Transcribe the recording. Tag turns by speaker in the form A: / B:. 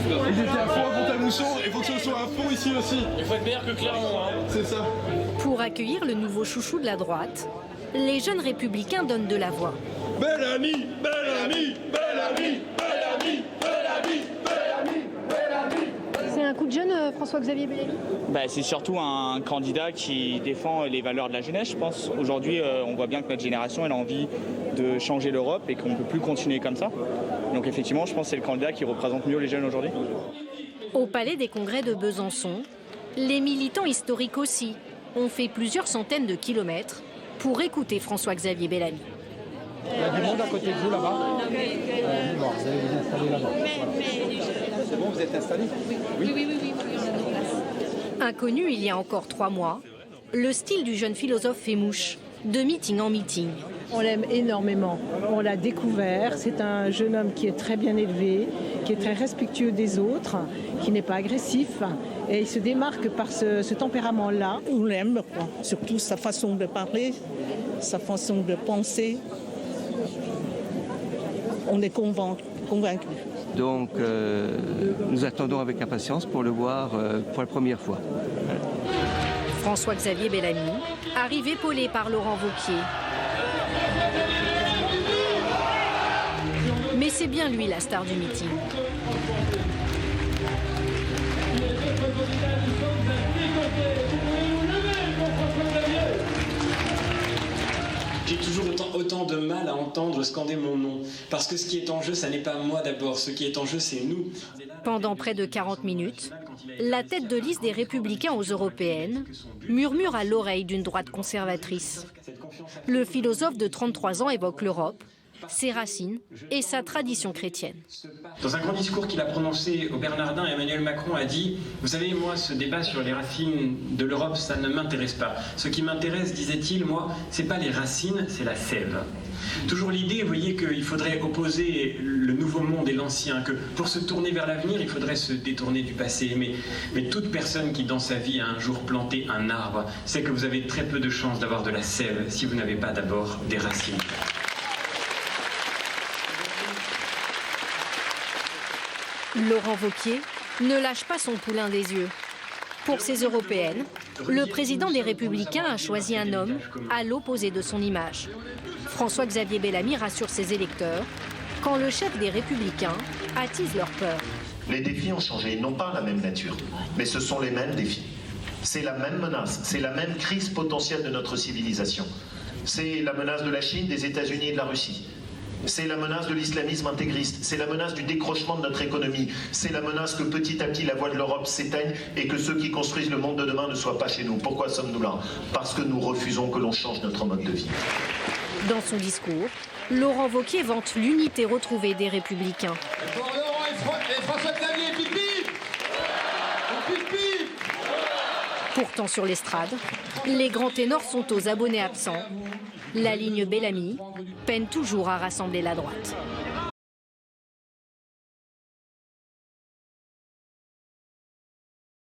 A: Ils étaient à fond à Pont-à-Mousson, il faut que ce soit à fond ici aussi.
B: Il faut être meilleur que Clermont. Hein.
A: C'est ça.
C: Pour accueillir le nouveau chouchou de la droite, les jeunes républicains donnent de la voix.
A: Bellamy, Bellamy, Bellamy, Bellamy, Bellamy, Bellamy, Bellamy.
D: C'est un coup de jeune, François-Xavier Bellamy?
E: C'est surtout un candidat qui défend les valeurs de la jeunesse, je pense. Aujourd'hui, on voit bien que notre génération elle a envie de changer l'Europe et qu'on ne peut plus continuer comme ça. Donc effectivement, je pense que c'est le candidat qui représente mieux les jeunes aujourd'hui.
C: Au Palais des Congrès de Besançon, les militants historiques aussi ont fait plusieurs centaines de kilomètres pour écouter François-Xavier Bellamy.
F: Il y a du monde à côté de vous là-bas. Vous allez vous installer là-bas. C'est bon, vous êtes installé? Oui.
C: Inconnu il y a encore 3 mois, le style du jeune philosophe fait mouche, de meeting en meeting.
G: On l'aime énormément, on l'a découvert, c'est un jeune homme qui est très bien élevé, qui est très respectueux des autres, qui n'est pas agressif et il se démarque par ce tempérament-là.
H: On l'aime, surtout sa façon de parler, sa façon de penser. On est convaincus.
I: Donc nous attendons avec impatience pour le voir pour la première fois.
C: François-Xavier Bellamy arrive épaulé par Laurent Wauquiez. Mais c'est bien lui la star du meeting.
B: J'ai toujours autant de mal à entendre scander mon nom. Parce que ce qui est en jeu, ça n'est pas moi d'abord. Ce qui est en jeu, c'est nous.
C: Pendant près de 40 minutes, la tête de liste des Républicains aux Européennes murmure à l'oreille d'une droite conservatrice. Le philosophe de 33 ans évoque l'Europe, ses racines et sa tradition chrétienne.
B: Dans un grand discours qu'il a prononcé au Bernardin, Emmanuel Macron a dit « Vous savez, moi, ce débat sur les racines de l'Europe, ça ne m'intéresse pas. Ce qui m'intéresse, disait-il, moi, c'est pas les racines, c'est la sève. » Toujours l'idée, vous voyez, qu'il faudrait opposer le nouveau monde et l'ancien, que pour se tourner vers l'avenir, il faudrait se détourner du passé. Mais toute personne qui, dans sa vie, a un jour planté un arbre, sait que vous avez très peu de chances d'avoir de la sève si vous n'avez pas d'abord des racines.
C: Laurent Wauquiez ne lâche pas son poulain des yeux. Pour ces européennes, le président des Républicains a choisi un homme à l'opposé de son image. François-Xavier Bellamy rassure ses électeurs quand le chef des Républicains attise leur peur.
J: Les défis ont changé, ils n'ont pas la même nature, mais ce sont les mêmes défis. C'est la même menace, c'est la même crise potentielle de notre civilisation. C'est la menace de la Chine, des États-Unis et de la Russie. C'est la menace de l'islamisme intégriste, c'est la menace du décrochement de notre économie, c'est la menace que petit à petit la voix de l'Europe s'éteigne et que ceux qui construisent le monde de demain ne soient pas chez nous. Pourquoi sommes-nous là? Parce que nous refusons que l'on change notre mode de vie.
C: Dans son discours, Laurent Wauquiez vante l'unité retrouvée des Républicains.
A: Pour Laurent et François-Xavier, pipi! Pipi!
C: Pourtant sur l'estrade, les grands ténors sont aux abonnés absents. La ligne Bellamy peine toujours à rassembler la droite.